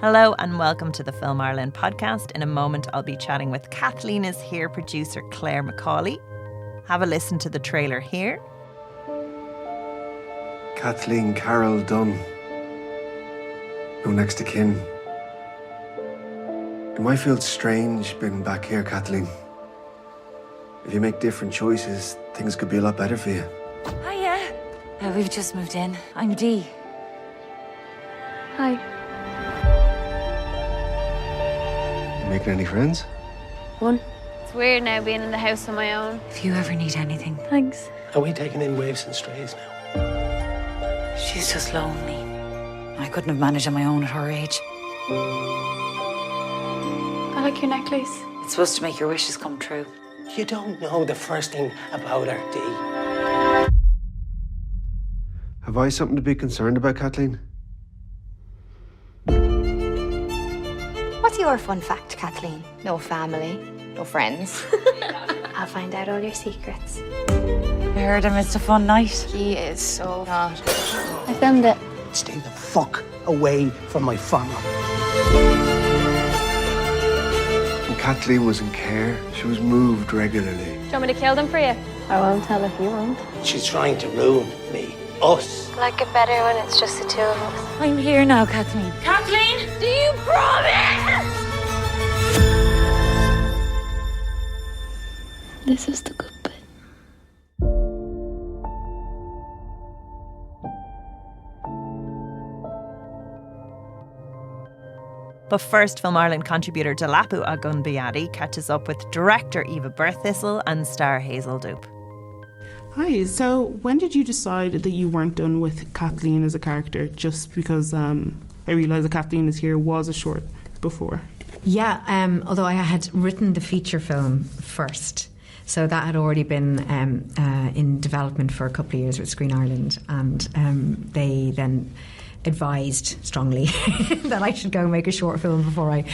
Hello and welcome to the Film Ireland podcast. In a moment, I'll be chatting with Kathleen Is Here producer Claire McCaughley. Have a listen to the trailer here. Kathleen Carol Dunne. No next to kin. It might feel strange being back here, Kathleen. If you make different choices, things could be a lot better for you. Hiya. We've just moved in. I'm Dee. Hi. Making any friends? One. It's weird now being in the house on my own. If you ever need anything. Thanks. Are we taking in waifs and strays now? She's just lonely. I couldn't have managed on my own at her age. I like your necklace. It's supposed to make your wishes come true. You don't know the first thing about her, Dee. Have I something to be concerned about, Kathleen? What's your fun fact, Kathleen? No family, no friends. I'll find out all your secrets. I heard him, it's a fun night. He is so not. I filmed it. Stay the fuck away from my farm. When Kathleen was in care, she was moved regularly. Do you want me to kill them for you? I won't tell if you won't. She's trying to ruin me. Us. I like it better when it's just the two of us. I'm here now, Kathleen. Kathleen! Do you promise? This is the good bit. But first, Film Ireland contributor Dolapo Agunbiade catches up with director Eva Birthistle and star Hazel Doupe. Hi, so when did you decide that you weren't done with Kathleen as a character? Just because I realised that Kathleen Is Here was a short before. Yeah, although I had written the feature film first. So that had already been in development for a couple of years with Screen Ireland, and they then advised strongly that I should go and make a short film before I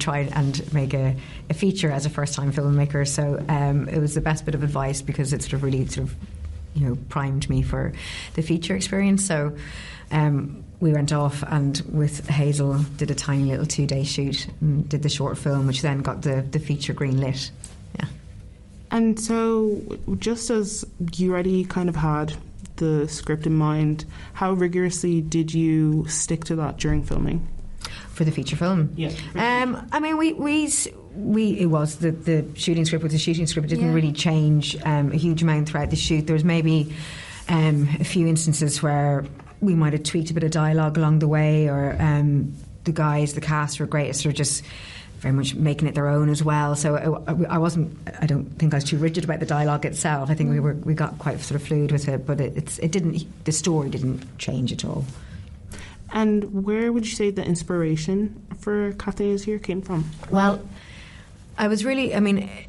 tried and make a feature as a first-time filmmaker. So it was the best bit of advice because it really primed me for the feature experience. So we went off and with Hazel did a tiny little 2-day shoot and did the short film, which then got the feature green lit. Yeah. And so just as you already kind of had the script in mind, how rigorously did you stick to that during filming? For the feature film? Yeah. I mean, it was the shooting script was the shooting script. It didn't really change a huge amount throughout the shoot. There was maybe a few instances where we might have tweaked a bit of dialogue along the way, or the cast were great at sort of just very much making it their own as well. So I don't think I was too rigid about the dialogue itself. I think we got quite sort of fluid with it, but the story didn't change at all. And where would you say the inspiration for Kathleen Is Here came from? Well, I was really,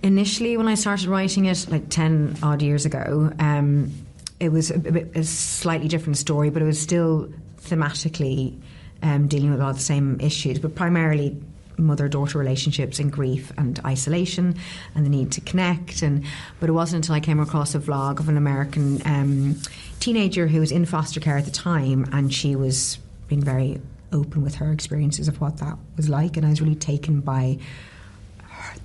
initially when I started writing it, like 10 odd years ago, it was a slightly different story, but it was still thematically dealing with a lot of the same issues, but primarily mother-daughter relationships and grief and isolation and the need to connect. But it wasn't until I came across a vlog of an American teenager who was in foster care at the time, and she was being very open with her experiences of what that was like, and I was really taken by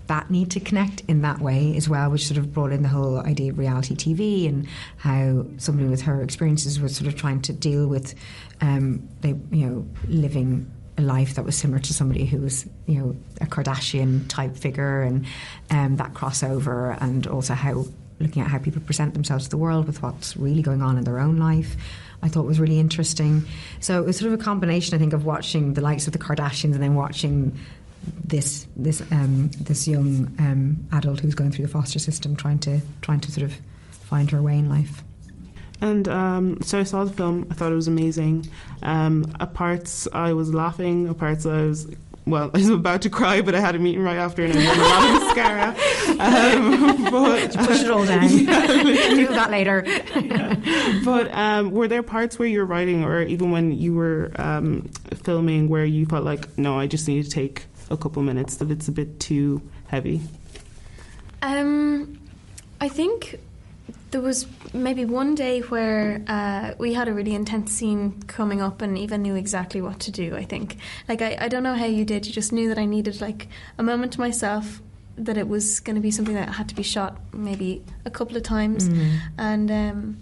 that need to connect in that way as well, which sort of brought in the whole idea of reality TV and how somebody with her experiences was sort of trying to deal with living a life that was similar to somebody who was, a Kardashian type figure, and that crossover, and also looking at how people present themselves to the world with what's really going on in their own life, I thought was really interesting. So it was sort of a combination, I think, of watching the likes of the Kardashians and then watching this young adult who's going through the foster system, trying to sort of find her way in life. And so I saw the film. I thought it was amazing. At parts I was laughing. At parts I was about to cry, but I had a meeting right after and I had a lot of mascara. But push it all down. Do that later. But were there parts where you were writing, or even when you were filming, where you felt like, no, I just need to take a couple minutes, that it's a bit too heavy? I think There was maybe one day where we had a really intense scene coming up and Eva knew exactly what to do, I think. Like, I don't know how you did. You just knew that I needed, like, a moment to myself, that it was going to be something that had to be shot maybe a couple of times. And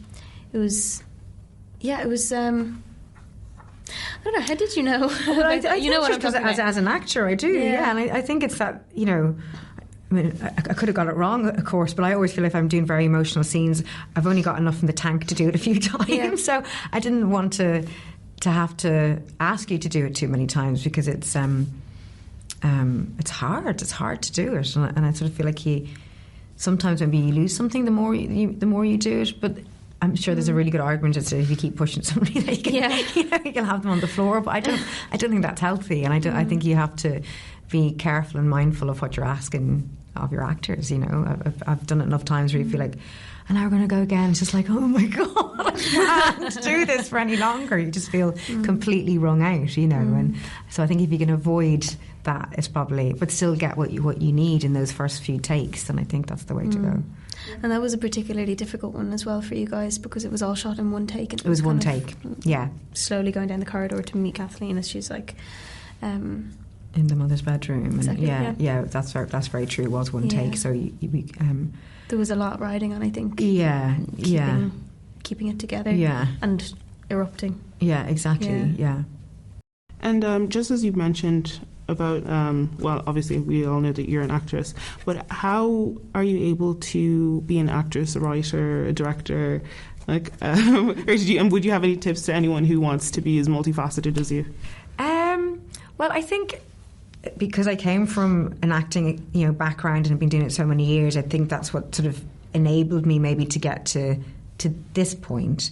it was... Yeah, it was... I don't know, how did you know? I you know what I'm talking about. As an actor, I do, yeah. And I think it's that, you know... I mean, I could have got it wrong, of course, but I always feel if I'm doing very emotional scenes, I've only got enough in the tank to do it a few times. Yeah. So I didn't want to have to ask you to do it too many times because it's hard. It's hard to do it, and I sort of feel like sometimes maybe you lose something the more you do it. But I'm sure there's a really good argument as to if you keep pushing somebody, that you can have them on the floor. But I don't think that's healthy, and I think you have to be careful and mindful of what you're asking of your actors. You know, I've done it enough times where you feel like, and now we're going to go again. It's just like, oh my God, I can't do this for any longer. You just feel completely wrung out, you know. And so I think if you can avoid that, it's probably, but still get what you need in those first few takes, then I think that's the way to go. And that was a particularly difficult one as well for you guys because it was all shot in one take. And it was one take, yeah. Slowly going down the corridor to meet Kathleen as she's like... in the mother's bedroom. Exactly, and that's very true. It was one take, so there was a lot riding on, I think. Keeping it together. Yeah. And erupting. Yeah, exactly. Yeah. And just as you mentioned about, well, obviously we all know that you're an actress, but how are you able to be an actress, a writer, a director? Like, or would you have any tips to anyone who wants to be as multifaceted as you? Well, I think because I came from an acting, background and have been doing it so many years, I think that's what sort of enabled me maybe to get to this point.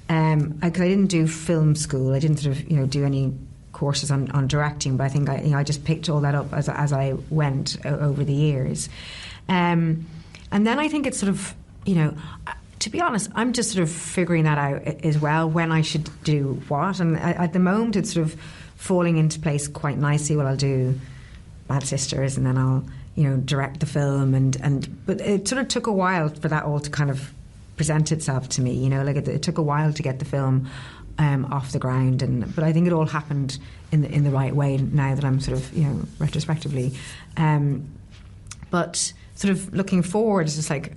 Because I didn't do film school, I didn't sort of do any courses on directing, but I think I just picked all that up as I went over the years. And then I think it's sort of to be honest, I'm just sort of figuring that out as well, when I should do what. And at the moment, it's sort of falling into place quite nicely. Well, I'll do Bad Sisters, and then I'll direct the film, but it sort of took a while for that all to kind of present itself to me. It took a while to get the film off the ground, but I think it all happened in the right way now that I'm sort of retrospectively. But sort of looking forward, it's just like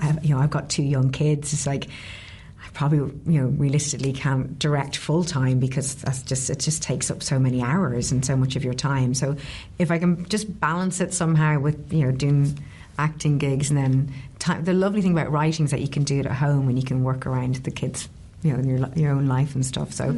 I've got 2 young kids. It's like I probably realistically can't direct full time because it just takes up so many hours and so much of your time. So if I can just balance it somehow with doing acting gigs, and then the lovely thing about writing is that you can do it at home and you can work around the kids, in your own life and stuff. So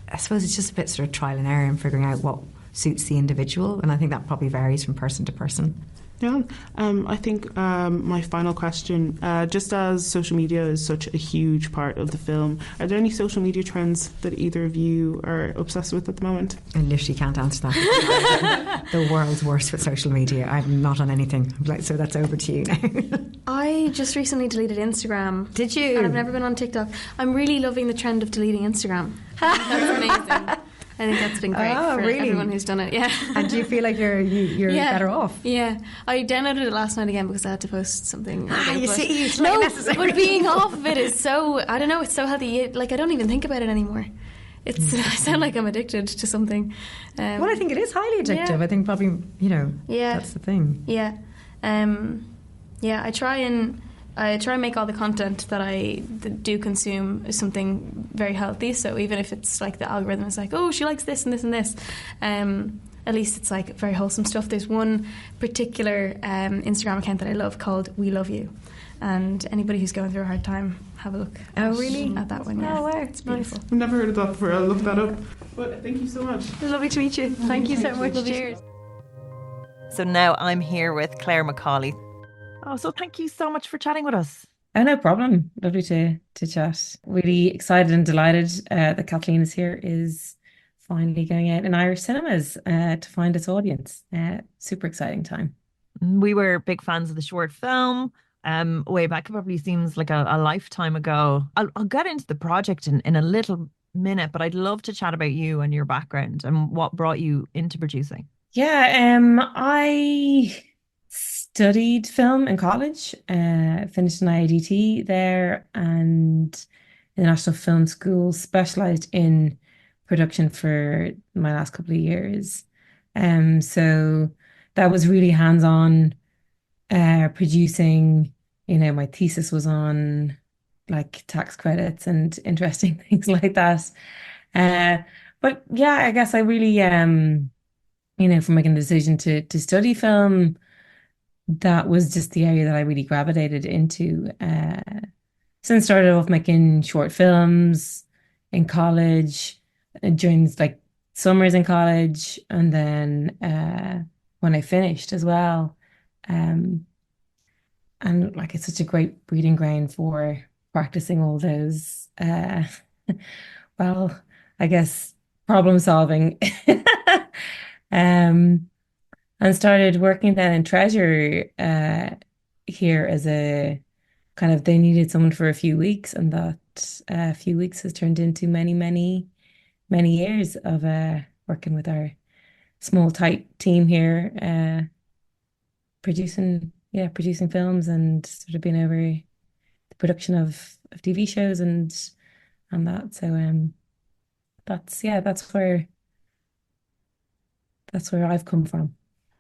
I suppose it's just a bit sort of trial and error and figuring out what suits the individual, and I think that probably varies from person to person. Yeah, I think my final question, just as social media is such a huge part of the film, are there any social media trends that either of you are obsessed with at the moment? I literally can't answer that. The world's worst with social media. I'm not on anything, so that's over to you now. I just recently deleted Instagram. Did you? And I've never been on TikTok. I'm really loving the trend of deleting Instagram. That's amazing. I think that's been great for everyone who's done it. Yeah. And do you feel like you're better off? Yeah. I downloaded it last night again because I had to post something. You see, it's no, necessary. But being off of it is so, I don't know, it's so healthy. Like, I don't even think about it anymore. I sound like I'm addicted to something. Well, I think it is highly addictive. Yeah. I think probably, that's the thing. Yeah. I try and make all the content that I do consume is something very healthy. So even if it's like the algorithm is like, oh, she likes this and this and this, at least it's like very wholesome stuff. There's one particular Instagram account that I love called We Love You. And anybody who's going through a hard time, have a look. Oh, really? At that one, yeah. Oh, wow. It's beautiful. I've never heard of that before. I'll look that up. But thank you so much. It was lovely to meet you. Thank you so much. Cheers. So now I'm here with Clare McCaughley. Oh, so thank you so much for chatting with us. Oh, no problem. Lovely to chat. Really excited and delighted that Kathleen Is Here is finally going out in Irish cinemas to find its audience. Super exciting time. We were big fans of the short film way back. It probably seems like a lifetime ago. I'll get into the project in a little minute, but I'd love to chat about you and your background and what brought you into producing. Yeah, studied film in college, finished an IADT there, and in the National Film School, specialized in production for my last couple of years. So that was really hands-on producing. My thesis was on like tax credits and interesting things like that. Uh, but yeah, I guess I really for making the decision to study film, that was just the area that I really gravitated into. So I started off making short films in college, during like summers in college, and then when I finished as well. Um, and like it's such a great breeding ground for practicing all those well, I guess problem solving. Um, and started working then in Treasure here as a kind of they needed someone for a few weeks, and that few weeks has turned into many, many, many years of working with our small tight team here, producing films and sort of being over the production of TV shows and that. So that's where I've come from.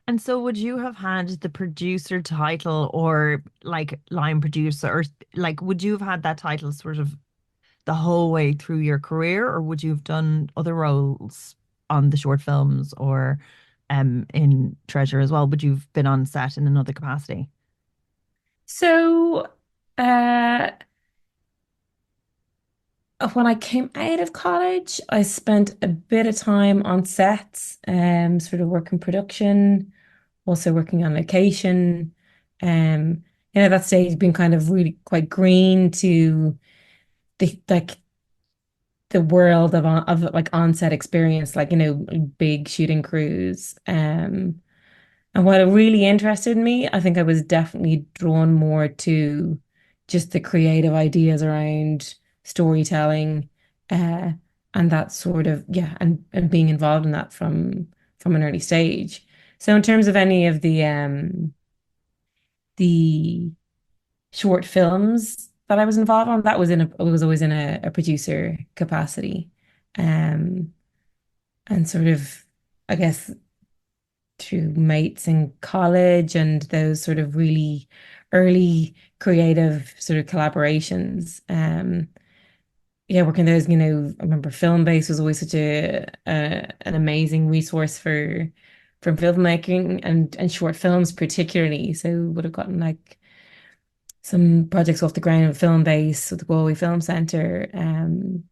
And so would you have had the producer title or like line producer or like would you have had that title sort of the whole way through your career, or would you have done other roles on the short films or in Treasure as well? Would you have been on set in another capacity? So uh when I came out of college, I spent a bit of time on sets, sort of working production, also working on location. At that stage being kind of really quite green to the world of like on-set experience, like, big shooting crews. And what really interested me, I think I was definitely drawn more to just the creative ideas around storytelling, uh, and that sort of, yeah, and being involved in that from an early stage. So in terms of any of the short films that I was involved on, I was always in a producer capacity. Um, and sort of, I guess, through mates in college and those sort of really early creative sort of collaborations. Yeah, working those, I remember Film Base was always such an amazing resource for filmmaking and short films particularly. So would have gotten like some projects off the ground with Film Base with the Galway Film Centre, and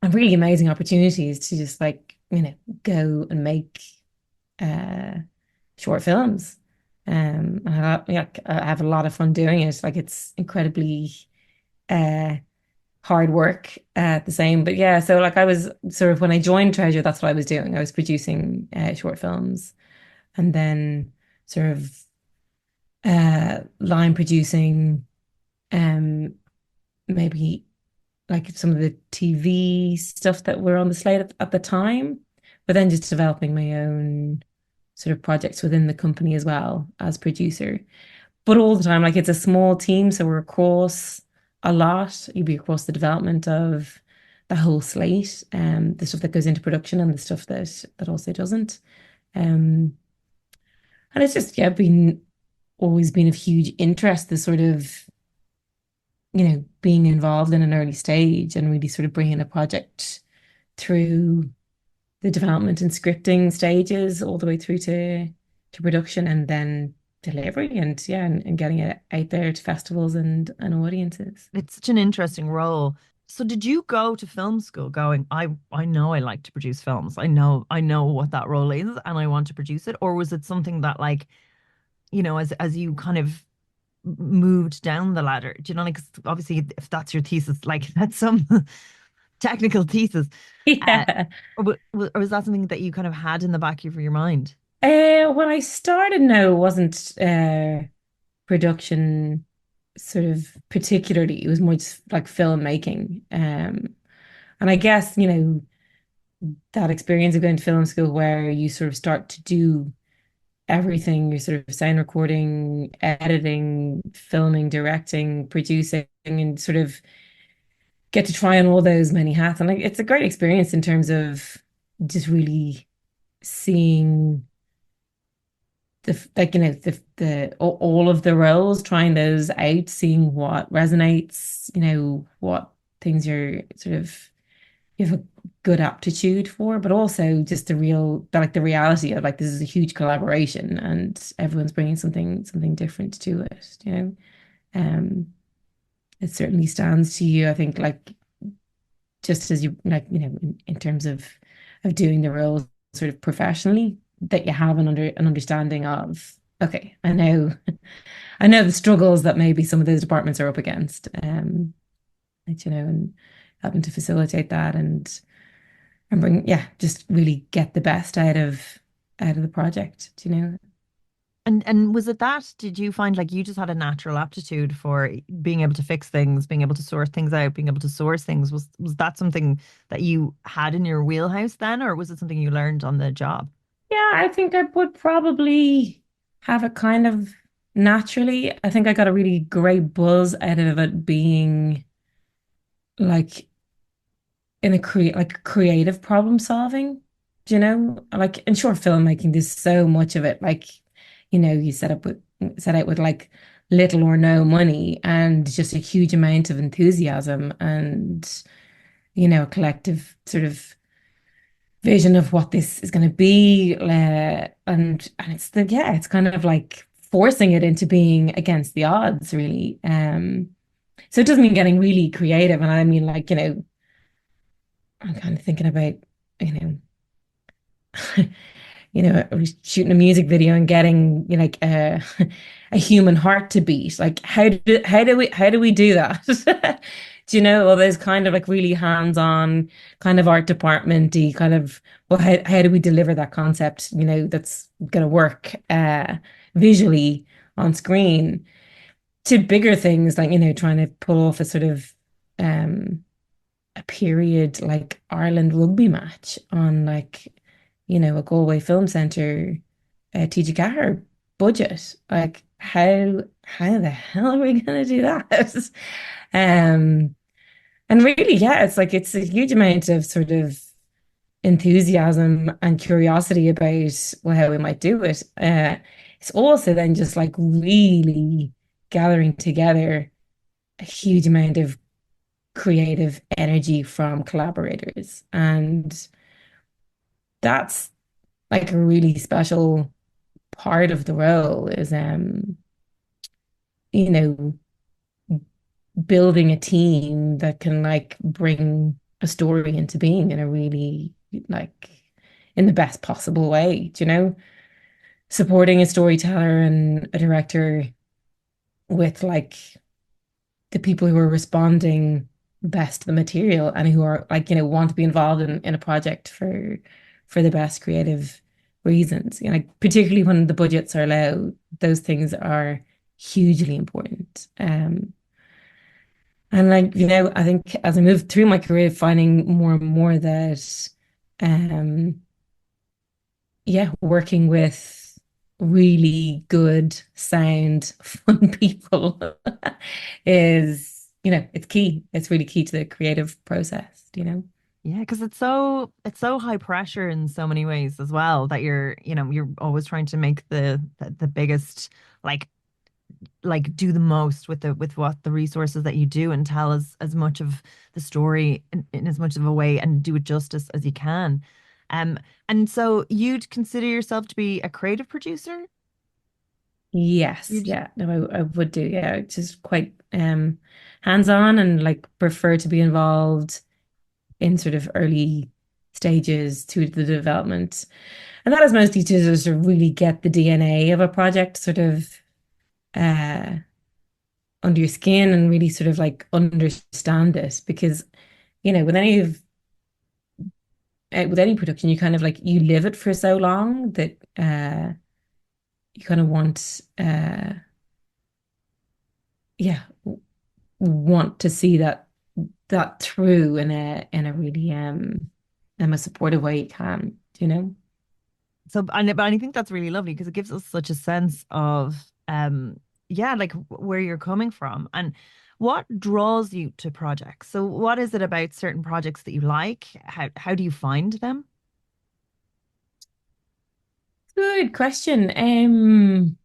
really amazing opportunities to just like, go and make uh short films. And I have a lot of fun doing it. Like it's incredibly uh hard work at the same. But yeah, so like I was sort of when I joined Treasure, that's what I was doing. I was producing short films, and then sort of line producing, um maybe like some of the TV stuff that were on the slate at the time, but then just developing my own sort of projects within the company as well as producer. But all the time, like it's a small team, so we're across a lot. You'd be across the development of the whole slate, the stuff that goes into production and the stuff that also doesn't. Um, and it's just, yeah, been always been of huge interest, the sort of, being involved in an early stage and really sort of bringing a project through the development and scripting stages all the way through to production and then delivery and yeah, and getting it out there to festivals and audiences. It's such an interesting role. So did you go to film school going, I know I like to produce films. I know what that role is and I want to produce it? Or was it something that like, as you kind of moved down the ladder, do you know, like obviously if that's your thesis, like that's some technical thesis. Yeah. Or was that something that you kind of had in the back of your mind? When I started, no, it wasn't production sort of particularly. It was more just like filmmaking. And I guess, that experience of going to film school where you sort of start to do everything, your sort of sound recording, editing, filming, directing, producing, and sort of get to try on all those many hats. And like it's a great experience in terms of just really seeing all of the roles, trying those out, seeing what resonates, what things you're sort of you have a good aptitude for, but also just the reality of like this is a huge collaboration and everyone's bringing something different to it. Um, it certainly stands to you, I think, like just as you like, in terms of doing the roles sort of professionally, that you have an understanding of, okay, I know I know the struggles that maybe some of those departments are up against. And having to facilitate that and bring, yeah, just really get the best out of the project, And was it that? Did you find like you just had a natural aptitude for being able to fix things, being able to sort things out, being able to source things? Was that something that you had in your wheelhouse then, or was it something you learned on the job? Yeah, I think I would probably have it kind of naturally. I think I got a really great buzz out of it being like in a creative problem solving, like in short filmmaking, there's so much of it. Like, you set out with like little or no money and just a huge amount of enthusiasm and, a collective sort of vision of what this is going to be. And it's kind of like forcing it into being against the odds, really. So it doesn't mean getting really creative. And I mean, like, I'm kind of thinking about, shooting a music video and getting like a human heart to beat. Like how do we do that? Do all those kind of like really hands-on kind of art departmenty kind of, well, how do we deliver that concept, that's gonna work visually on screen, to bigger things like, trying to pull off a sort of a period like Ireland rugby match on like, a Galway Film Centre, TG budget. Like how the hell are we gonna do that? Um, and really, yeah, it's a huge amount of sort of enthusiasm and curiosity about, well, how we might do it. It's also then just like really gathering together a huge amount of creative energy from collaborators. And that's like a really special part of the role is, you know, building a team that can like bring a story into being in a really like in the best possible way, supporting a storyteller and a director with like the people who are responding best to the material and who are like, want to be involved in a project for the best creative reasons. Like particularly when the budgets are low, those things are hugely important. And like, I think as I moved through my career, finding more and more that, yeah, working with really good, sound, fun people is, it's key. It's really key to the creative process. Yeah, because it's so high pressure in so many ways as well that you're always trying to make the biggest like do the most with what the resources that you do and tell as much of the story in as much of a way and do it justice as you can. Um, and so you'd consider yourself to be a creative producer? Yes, You'd yeah, no, I would do, yeah, just quite hands-on and like prefer to be involved in sort of early stages to the development. And that is mostly to just sort of really get the DNA of a project sort of uh under your skin and really sort of like understand it because with any production you kind of like you live it for so long that you kind of want yeah want to see that through in a really in a supportive way you can. So, but I think that's really lovely because it gives us such a sense of, yeah, like where you're coming from and what draws you to projects. So, what is it about certain projects that you like? How do you find them? Good question. In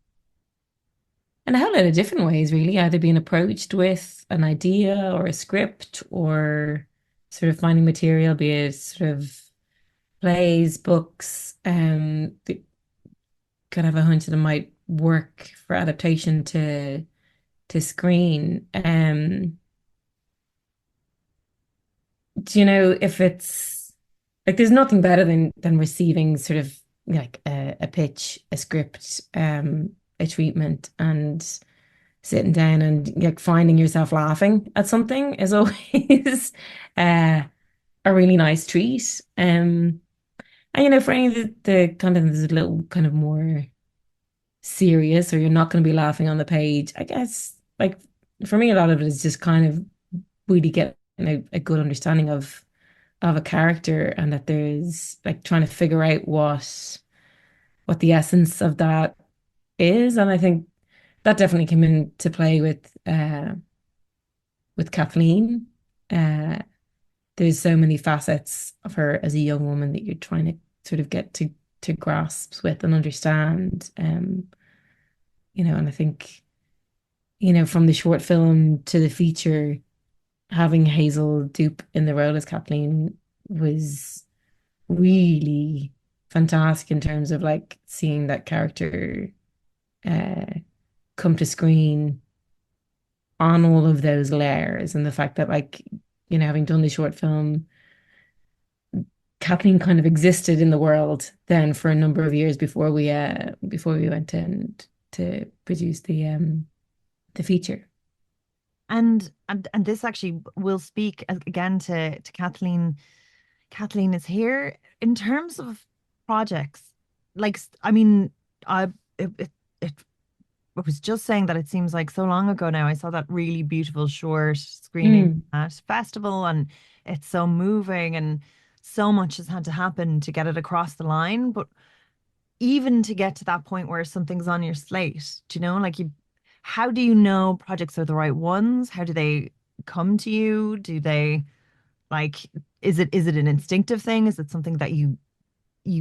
a whole lot of different ways, really, either being approached with an idea or a script or sort of finding material, be it sort of plays, books, kind of a hunch that it might work for adaptation to screen. Do you know if it's like there's nothing better than receiving sort of like a pitch, a script, a treatment, and sitting down and like finding yourself laughing at something is always a really nice treat. And for any of the content that's a little kind of more serious, or you're not going to be laughing on the page, I guess like for me, a lot of it is just kind of really getting a good understanding of a character, and that there's like trying to figure out what the essence of that is. And I think that definitely came into play with Kathleen. There's so many facets of her as a young woman that you're trying to sort of get to grasp with and understand. And I think, from the short film to the feature, having Hazel Doupe in the role as Kathleen was really fantastic in terms of like seeing that character uh, come to screen on all of those layers, and the fact that like, having done the short film, Kathleen kind of existed in the world then for a number of years before we went in to produce the feature. And this actually will speak again to Kathleen. Kathleen Is Here in terms of projects. Like, I mean, I it I was just saying that it seems like so long ago now. I saw that really beautiful short screening at festival, and it's so moving, and so much has had to happen to get it across the line. But even to get to that point where something's on your slate, do you know, like how do you know projects are the right ones? How do they come to you? Do they like, is it an instinctive thing? Is it something that you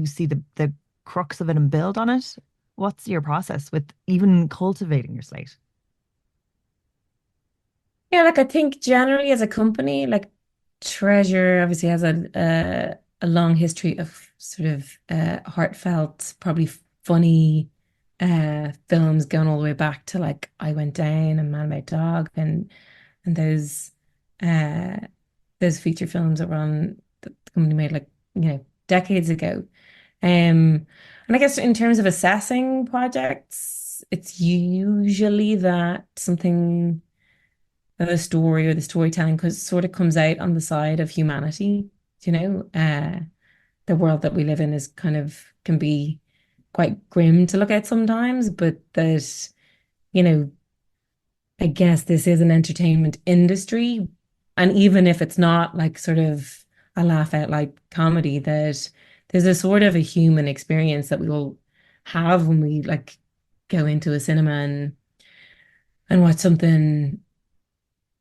see the crux of it and build on it? What's your process with even cultivating your slate? Yeah, like I think generally as a company, like Treasure obviously has a long history of sort of heartfelt, probably funny films going all the way back to like I Went Down and Man About Dog, and uh those feature films that the company made like, decades ago. And I guess in terms of assessing projects, it's usually that something, the story or the storytelling, because sort of comes out on the side of humanity. The world that we live in is kind of can be quite grim to look at sometimes, but that, you know, I guess this is an entertainment industry. And even if it's not like sort of a laugh out like comedy, that there's a sort of a human experience that we all have when we like go into a cinema and watch something.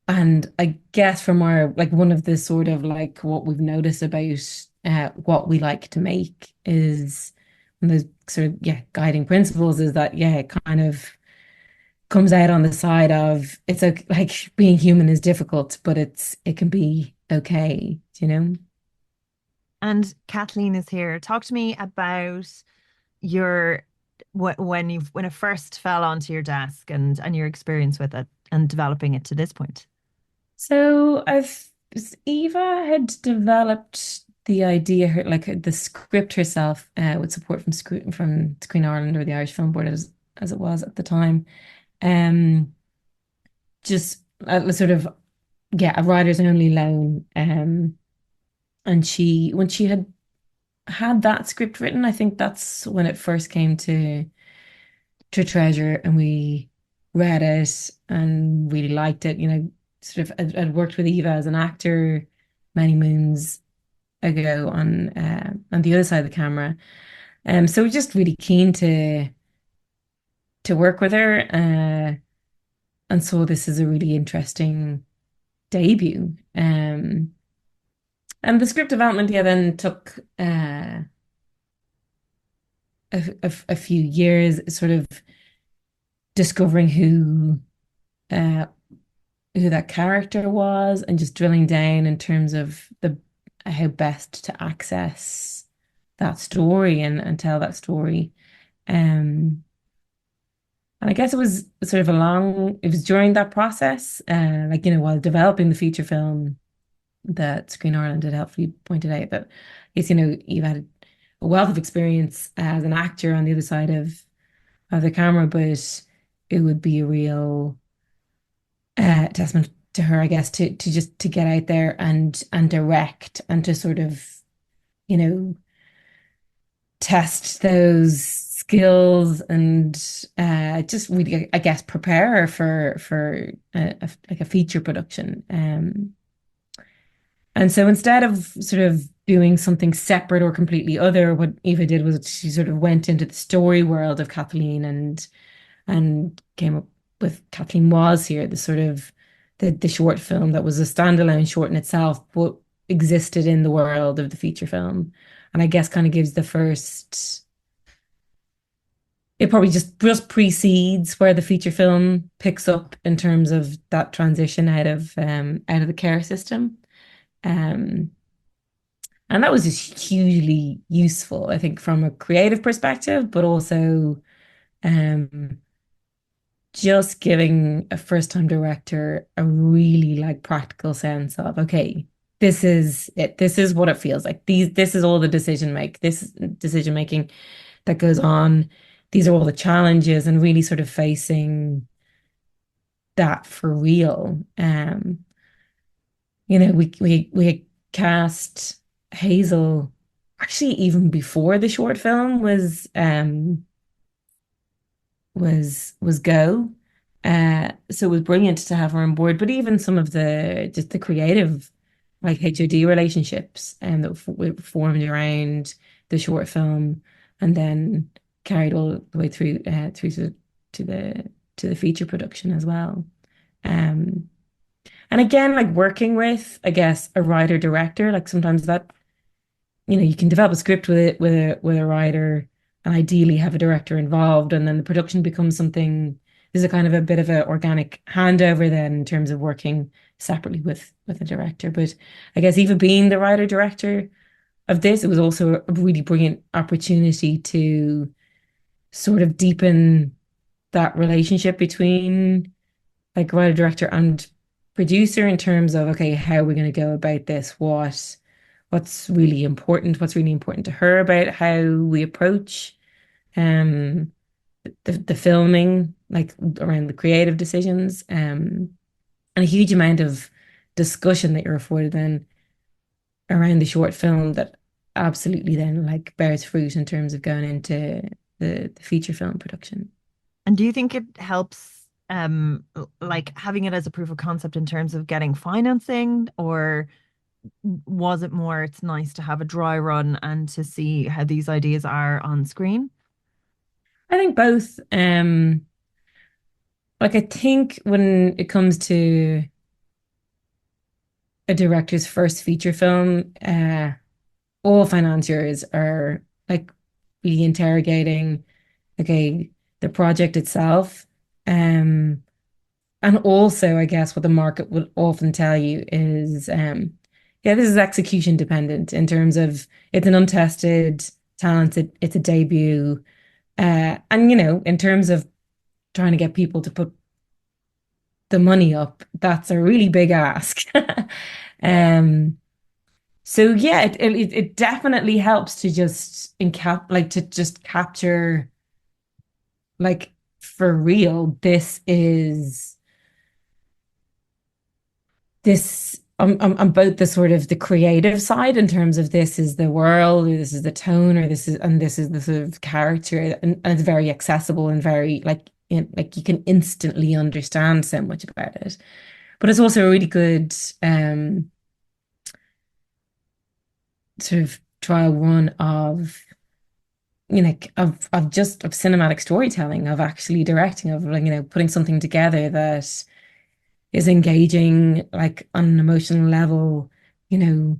And I guess from our like one of the sort of like what we've noticed about what we like to make is one of those sort of guiding principles is that it kind of comes out on the side of it's like being human is difficult, but it can be okay, you know? And Kathleen Is Here. Talk to me about your when it first fell onto your desk and your experience with it and developing it to this point. So Eva had developed the idea, like the script herself, with support from Screen Ireland, or the Irish Film Board as it was at the time. Just sort of a writer's only loan. And when she had that script written, I think that's when it first came to Treasure, and we read it and really liked it. Sort of I'd worked with Eva as an actor many moons ago on the other side of the camera, So we're just really keen to work with her, and so this is a really interesting debut. And the script development, yeah, then took a few years, sort of discovering uh, who that character was, and just drilling down in terms of the how best to access that story and tell that story. Um, and I guess it was sort of it was during that process, like, while developing the feature film, that Screen Ireland had helpfully pointed out that, yes, you've had a wealth of experience as an actor on the other side of the camera, but it would be a real testament to her, I guess, to just to get out there and direct, and to sort of, you know, test those skills, and just really, I guess, prepare her for like a feature production. And so instead of sort of doing something separate or completely other, what Eva did was she sort of went into the story world of Kathleen, and came up with Kathleen Was Here, the sort of the short film that was a standalone short in itself, but existed in the world of the feature film. And I guess kind of gives the first, it probably just precedes where the feature film picks up in terms of that transition out of the care system. Um, and that was just hugely useful, I think, from a creative perspective, but also um, just giving a first-time director a really like practical sense of, okay, this is it. This is what it feels like. This is all the this decision making that goes on. These are all the challenges, and really sort of facing that for real. We cast Hazel actually even before the short film was go. So it was brilliant to have her on board. But even some of the creative, like HOD relationships, and that formed around the short film, and then carried all the way through to the feature production as well. Um, and again, like working with, I guess, a writer director, like sometimes that, you can develop a script with a writer, and ideally have a director involved, and then the production becomes something. There's a kind of a bit of an organic handover then in terms of working separately with a director. But I guess even being the writer director of this, it was also a really brilliant opportunity to sort of deepen that relationship between like writer director and producer, in terms of, okay, how are we going to go about this? What's really important? What's really important to her about how we approach um the filming, like around the creative decisions, and a huge amount of discussion that you're afforded then around the short film that absolutely then like bears fruit in terms of going into the feature film production. And do you think it helps, like having it as a proof of concept in terms of getting financing, or was it more it's nice to have a dry run and to see how these ideas are on screen? I think both. Like I think when it comes to a director's first feature film, all financiers are like really interrogating, okay, the project itself. And also, I guess what the market will often tell you is, yeah, this is execution dependent in terms of it's an untested talent, it's a debut. And in terms of trying to get people to put the money up, that's a really big ask. Um, so yeah, it definitely helps to just capture, like, for real, this on both the sort of the creative side, in terms of this is the world, or this is the tone, or this is the sort of character, and it's very accessible and very like you can instantly understand so much about it. But it's also a really good sort of trial run of of cinematic storytelling, of actually directing, of like, putting something together that is engaging like on an emotional level, you know,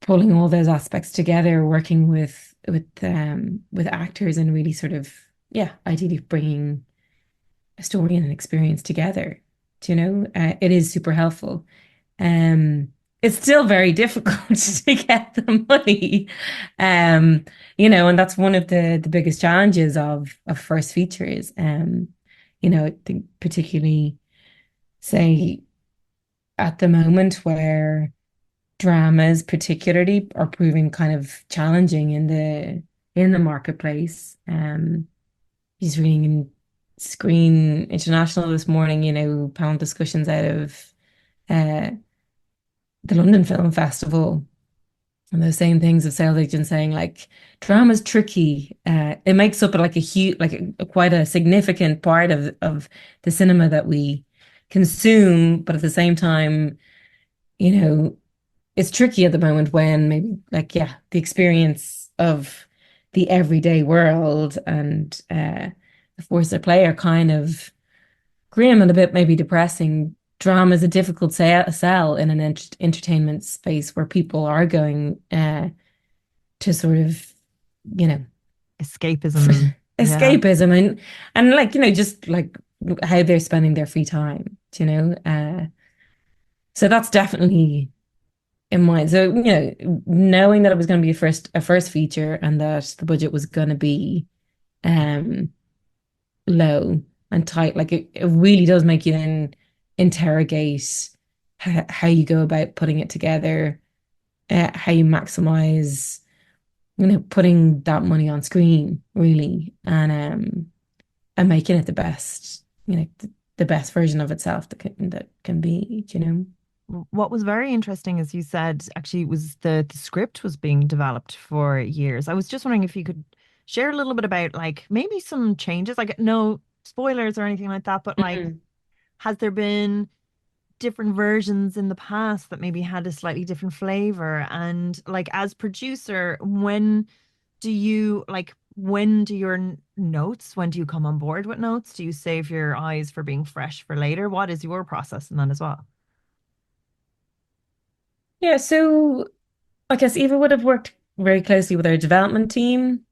pulling all those aspects together, working with actors and really sort of, yeah, ideally bringing a story and an experience together. It is super helpful. Um, it's still very difficult to get the money. And that's one of the biggest challenges of first features. I think particularly say at the moment where dramas particularly are proving kind of challenging in the marketplace. He's reading in Screen International this morning, panel discussions out of uh, the London Film Festival, and those same things of sales agents saying like drama's tricky. It makes up like a huge, like quite a significant part of the cinema that we consume, but at the same time, it's tricky at the moment when maybe like, yeah, the experience of the everyday world and the force of play are kind of grim and a bit maybe depressing. Drama is a difficult sell in an entertainment space where people are going to sort of, escapism. escapism and like, just like how they're spending their free time, so that's definitely in mind. So, knowing that it was going to be a first feature and that the budget was going to be low and tight, like it really does make you then interrogate how you go about putting it together, how you maximize, putting that money on screen really, and making it the best, the best version of itself that can be, What was very interesting, as you said, actually was the script was being developed for years. I was just wondering if you could share a little bit about like maybe some changes, like no spoilers or anything like that, but like has there been different versions in the past that maybe had a slightly different flavor? And like as producer, when do your notes, when do you come on board with notes? Do you save your eyes for being fresh for later? What is your process in that as well? Yeah, so I guess Eva would have worked very closely with our development team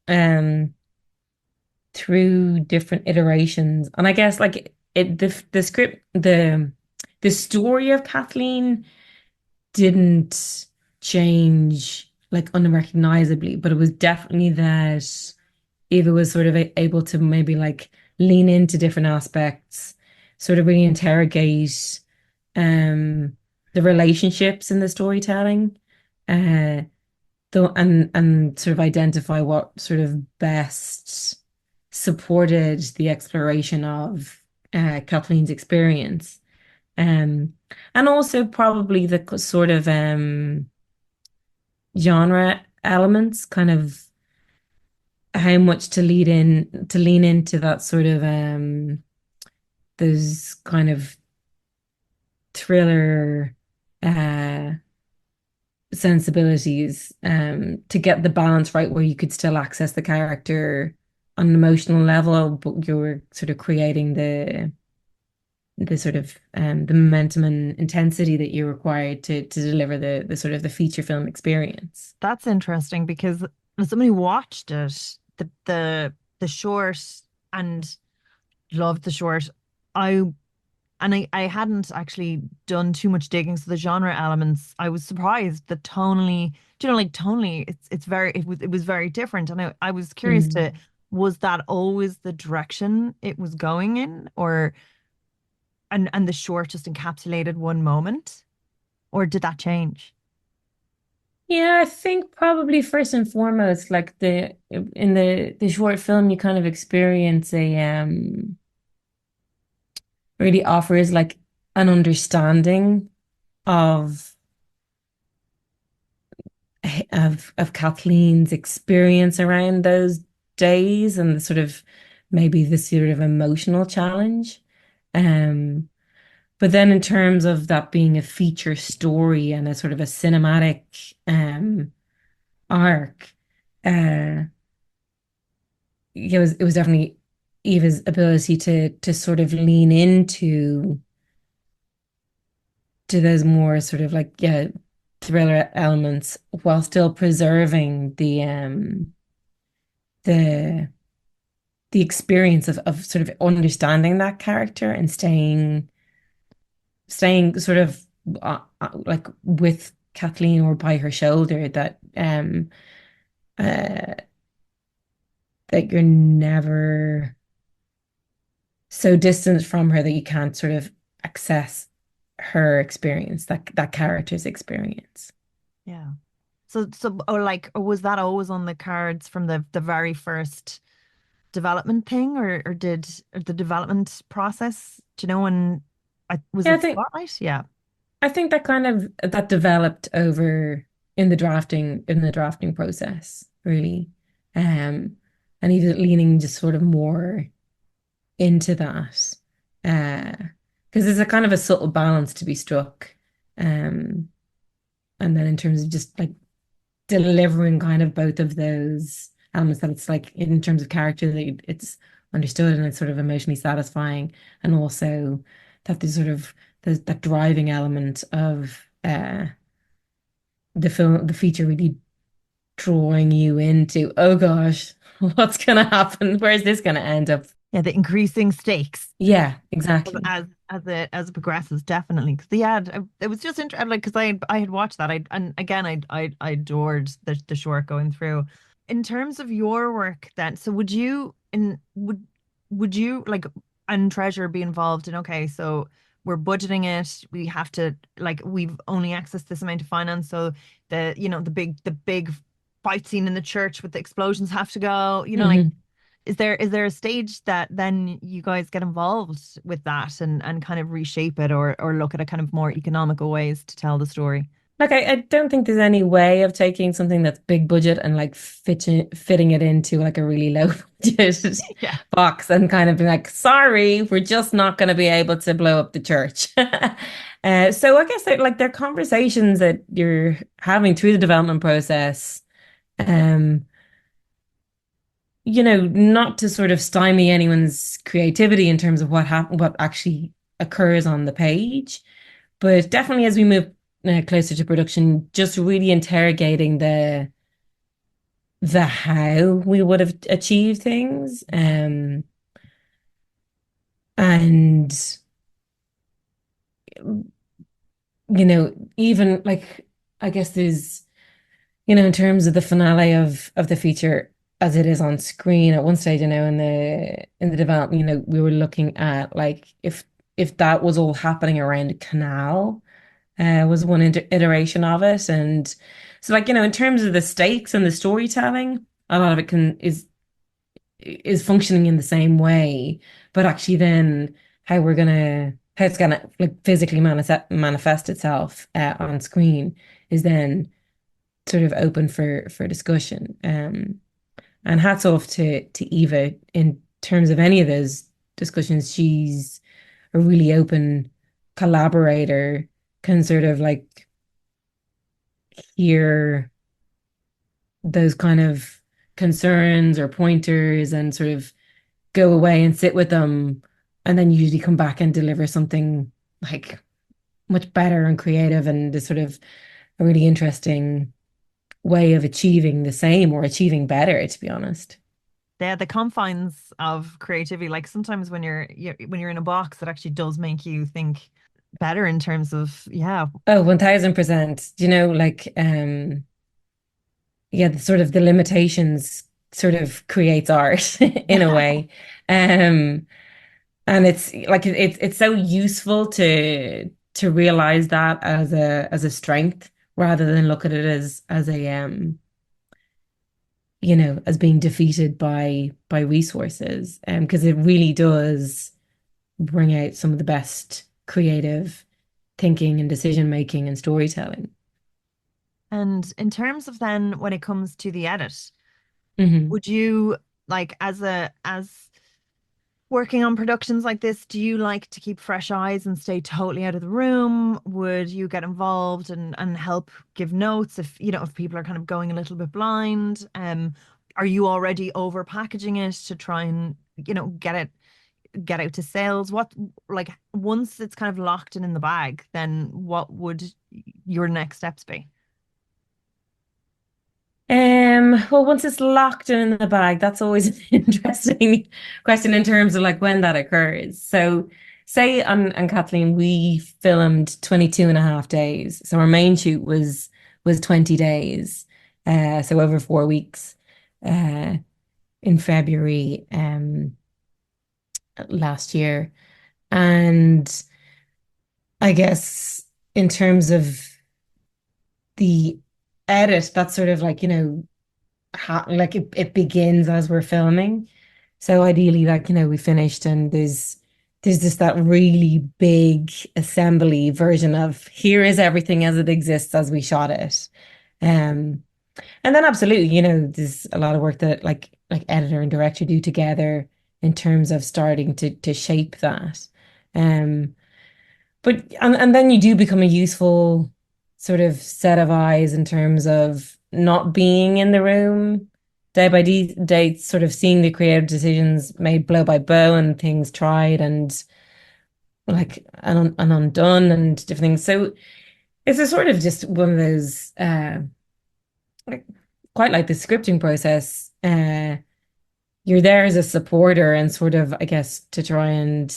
um through different iterations. And I guess like the script, the story of Kathleen didn't change like unrecognizably, but it was definitely that Eva was sort of able to maybe like lean into different aspects, sort of really interrogate the relationships in the storytelling, uh though and sort of identify what sort of best supported the exploration of Kathleen's experience. Um, and also probably the sort of genre elements, kind of how much to lean into that sort of those kind of thriller uh sensibilities, to get the balance right where you could still access the character on an emotional level, but you're sort of creating the sort of the momentum and intensity that you required to deliver the sort of the feature film experience. That's interesting because as somebody who watched it, the short and loved the short, I I hadn't actually done too much digging, so the genre elements, I was surprised that tonally, like tonally, it was very different, and I was curious to, Mm. was that always the direction it was going in, or and the short just encapsulated one moment, or did that change? Yeah, I think probably first and foremost, like in the short film, you kind of experience a really offers like an understanding of of Kathleen's experience around those days and the sort of maybe the sort of emotional challenge. Um, but then in terms of that being a feature story and a sort of a cinematic arc, uh, it was definitely Eva's ability to sort of lean into those more sort of like thriller elements while still preserving the the experience of sort of understanding that character and staying sort of like with Kathleen or by her shoulder, uh that you're never so distant from her that you can't sort of access her experience, that character's experience. Yeah. Or was that always on the cards from the very first development thing, or did the development process, do you know, when was Yeah, it Spotlight? Yeah. I think that kind of that developed over in the drafting process, really. And even leaning just sort of more into that. Because there's a kind of a subtle balance to be struck. Um, and then in terms of just like delivering kind of both of those elements, that it's like in terms of character that it's understood and it's sort of emotionally satisfying, and also that there's that driving element of the feature really drawing you into, oh gosh, what's gonna happen? Where's this gonna end up? Yeah, the increasing stakes Yeah, exactly. as it progresses, definitely. Because yeah, it was just interesting, like, because I had watched that. And again, I adored the short going through. In terms of your work, then, so would you like and Treasure be involved in? Okay, so we're budgeting it. We have to, like, we've only accessed this amount of finance, so the big fight scene in the church with the explosions have to go. Like, Mhm. is there a stage that then you guys get involved with that and kind of reshape it, or look at a kind of more economical ways to tell the story? Like I don't think there's any way of taking something that's big budget and like fitting it into like a really low budget Yeah. box and kind of being like, sorry, we're just not going to be able to blow up the church. So I guess like they're conversations that you're having through the development process. Um, not to sort of stymie anyone's creativity in terms of what actually occurs on the page, but definitely as we move closer to production, just really interrogating the how we would have achieved things, and even like I guess there's in terms of the finale of the feature as it is on screen at one stage, in the development, we were looking at like if that was all happening around a canal, was one iteration of it. And so like, in terms of the stakes and the storytelling, a lot of it is functioning in the same way, but actually then how it's gonna like physically manifest itself on screen is then sort of open for discussion. And hats off to Eva in terms of any of those discussions. She's a really open collaborator, can sort of like hear those kind of concerns or pointers and sort of go away and sit with them, and then usually come back and deliver something like much better and creative and is sort of a really interesting way of achieving the same or achieving better, to be honest. The confines of creativity, like sometimes when you're in a box, it actually does make you think better in terms of, yeah. Oh, 1000%. Like yeah, the sort of the limitations sort of creates art in a way. Um and it's like it's so useful to realize that as a strength rather than look at it as a as being defeated by resources, because it really does bring out some of the best creative thinking and decision making and storytelling. And in terms of then when it comes to the edit, Hmm. would you, like, as working on productions like this, do you like to keep fresh eyes and stay totally out of the room? Would you get involved and help give notes if, if people are kind of going a little bit blind? Are you already over packaging it to try and, get out to sales? What, like, once it's kind of locked in the bag, then what would your next steps be? Well, once it's locked in the bag, that's always an interesting question in terms of like when that occurs. So say on Kathleen, we filmed 22 and a half days. So our main shoot was 20 days. So over 4 weeks, in February, last year. And I guess in terms of the edit, that's sort of like, like it begins as we're filming. So ideally, like, we finished and there's just that really big assembly version of here is everything as it exists as we shot it. And then absolutely, there's a lot of work that like editor and director do together in terms of starting to shape that. Um, and then you do become a useful sort of set of eyes in terms of not being in the room day by day, sort of seeing the creative decisions made blow by blow and things tried and like and undone and different things. So it's a sort of just one of those like, quite like the scripting process. You're there as a supporter and sort of, I guess, to try and,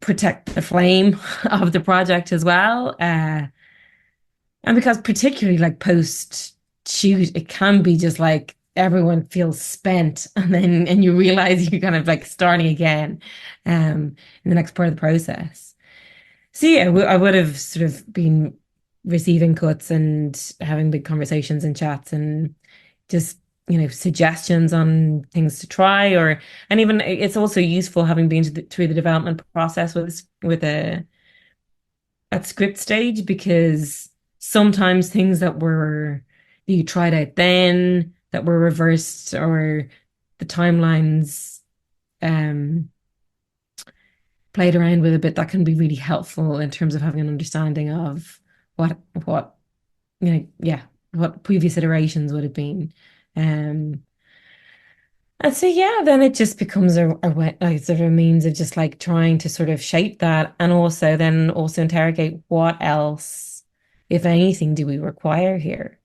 protect the flame of the project as well. And because particularly like post shoot, it can be just like everyone feels spent and you realize you're kind of like starting again in the next part of the process. So yeah, I would have sort of been receiving cuts and having big conversations and chats and just suggestions on things to try, and even it's also useful having been through the development process with a at script stage, because sometimes things that you tried out then that were reversed or the timelines played around with a bit, that can be really helpful in terms of having an understanding of what what previous iterations would have been. And so yeah, then it just becomes a sort of means of just like trying to sort of shape that, and also interrogate what else, if anything, do we require here.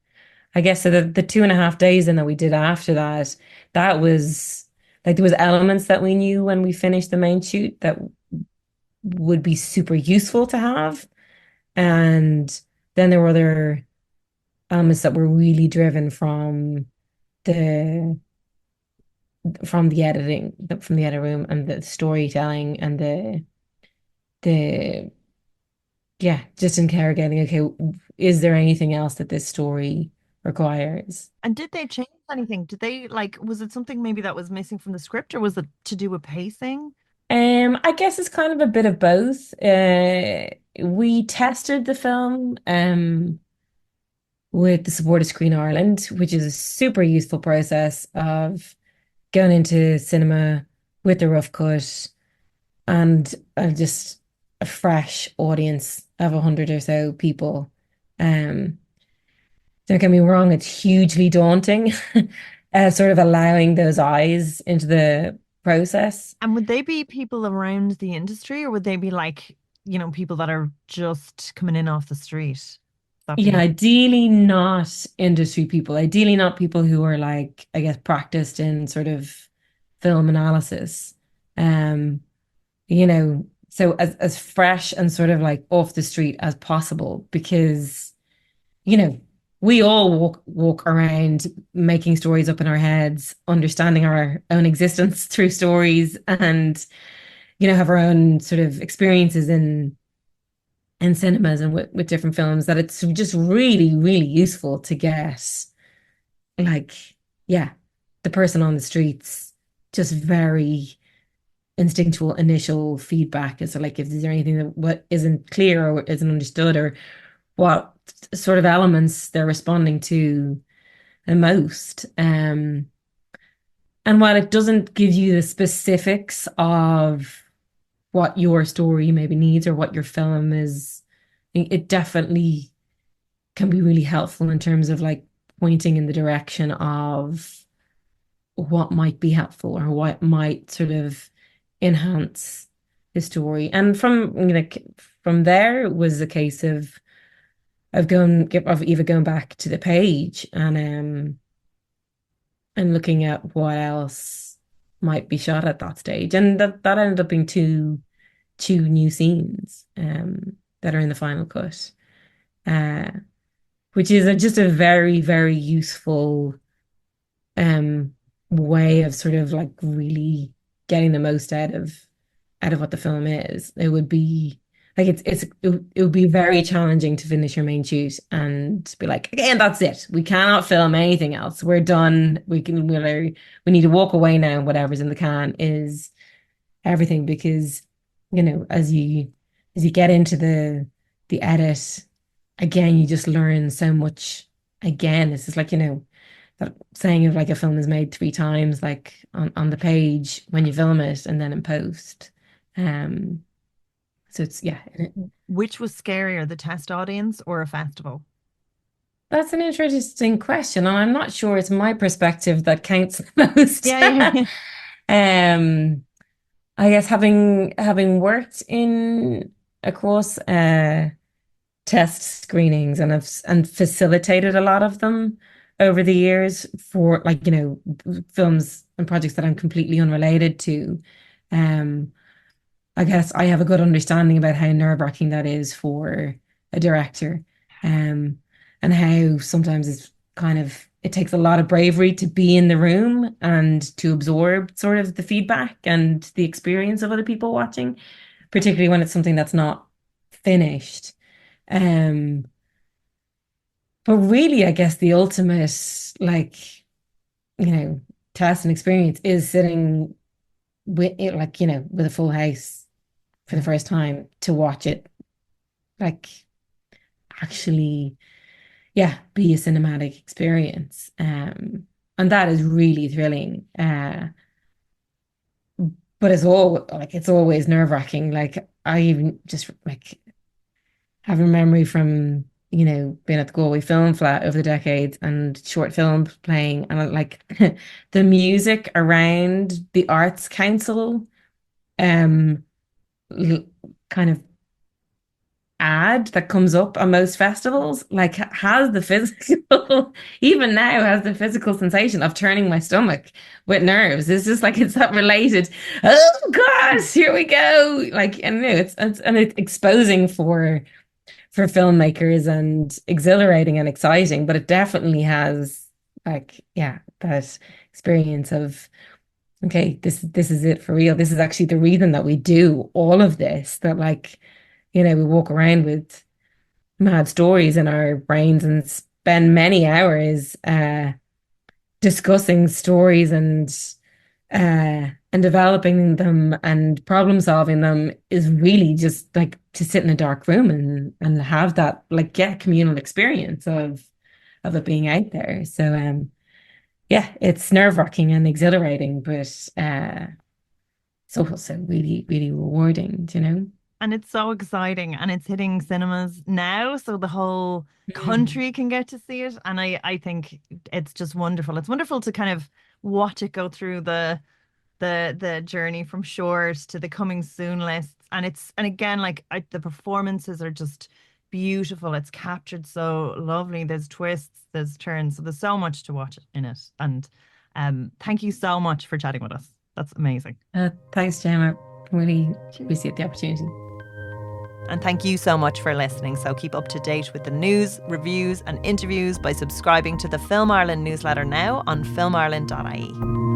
I guess so the 2.5 days then that we did after that, that was like there was elements that we knew when we finished the main shoot that would be super useful to have. And then there were other elements that were really driven the editing, from the edit room and the storytelling and the yeah, just interrogating, okay, is there anything else that this story requires? And did they change anything? Did they was it something maybe that was missing from the script, or was it to do with pacing? I guess it's kind of a bit of both. We tested the film with the support of Screen Ireland, which is a super useful process of going into cinema with a rough cut and just a fresh audience of 100 or so people. Don't get me wrong, it's hugely daunting, sort of allowing those eyes into the process. And would they be people around the industry, or would they be like, people that are just coming in off the street? Yeah, ideally not industry people. Ideally not people who are like, I guess, practiced in sort of film analysis. So as fresh and sort of like off the street as possible, because, we all walk around making stories up in our heads, understanding our own existence through stories, and, have our own sort of experiences in cinemas and with different films, that it's just really, really useful to get like, yeah, the person on the streets, just very instinctual initial feedback as to like, if there's anything that what isn't clear or isn't understood, or what sort of elements they're responding to the most. And And while it doesn't give you the specifics of what your story maybe needs or what your film is, it definitely can be really helpful in terms of like pointing in the direction of what might be helpful or what might sort of enhance the story. And from there it was a case of Eva going back to the page and looking at what else might be shot at that stage. And that ended up being two new scenes that are in the final cut. Which is just a very, very useful way of sort of like really getting the most out of what the film is. It would be like it would be very challenging to finish your main shoot and be like, okay, and that's it. We cannot film anything else. We're done. We need to walk away now. Whatever's in the can is everything, because as you get into the edit, again, you just learn so much. Again, it's just like, that saying of like a film is made 3 times, like on the page when you film it and then in post. So it's, yeah. Which was scarier, the test audience or a festival? That's an interesting question, and I'm not sure it's my perspective that counts the most. Yeah. I guess having worked across test screenings and facilitated a lot of them over the years for like, films and projects that I'm completely unrelated to. I guess I have a good understanding about how nerve-wracking that is for a director, and how sometimes it takes a lot of bravery to be in the room and to absorb sort of the feedback and the experience of other people watching, particularly when it's something that's not finished. But really, I guess the ultimate, test and experience is sitting with it, with a full house for the first time to watch it, actually, be a cinematic experience. And that is really thrilling. But it's always nerve-wracking. I even just have a memory from being at the Galway Film Flat over the decades and short films playing, and the music around the Arts Council kind of ad that comes up on most festivals has the physical even now has the physical sensation of turning my stomach with nerves. It's just it's that related, oh gosh, here we go, it's exposing for filmmakers and exhilarating and exciting, but it definitely has that experience of, okay, this is it for real. This is actually the reason that we do all of this, that we walk around with mad stories in our brains and spend many hours discussing stories and developing them and problem solving them, is really just to sit in a dark room and have that communal experience of it being out there. So it's nerve-wracking and exhilarating, but it's also really, really rewarding, And it's so exciting, and it's hitting cinemas now, so the whole country can get to see it. And I think it's just wonderful. It's wonderful to kind of watch it go through the journey from short to the coming soon lists. And again, the performances are just beautiful. It's captured so lovely. There's twists, there's turns, so there's so much to watch in it. And thank you so much for chatting with us. That's amazing. Thanks, Gemma. Really appreciate the opportunity. And thank you so much for listening. So keep up to date with the news, reviews and interviews by subscribing to the Film Ireland newsletter now on filmireland.ie.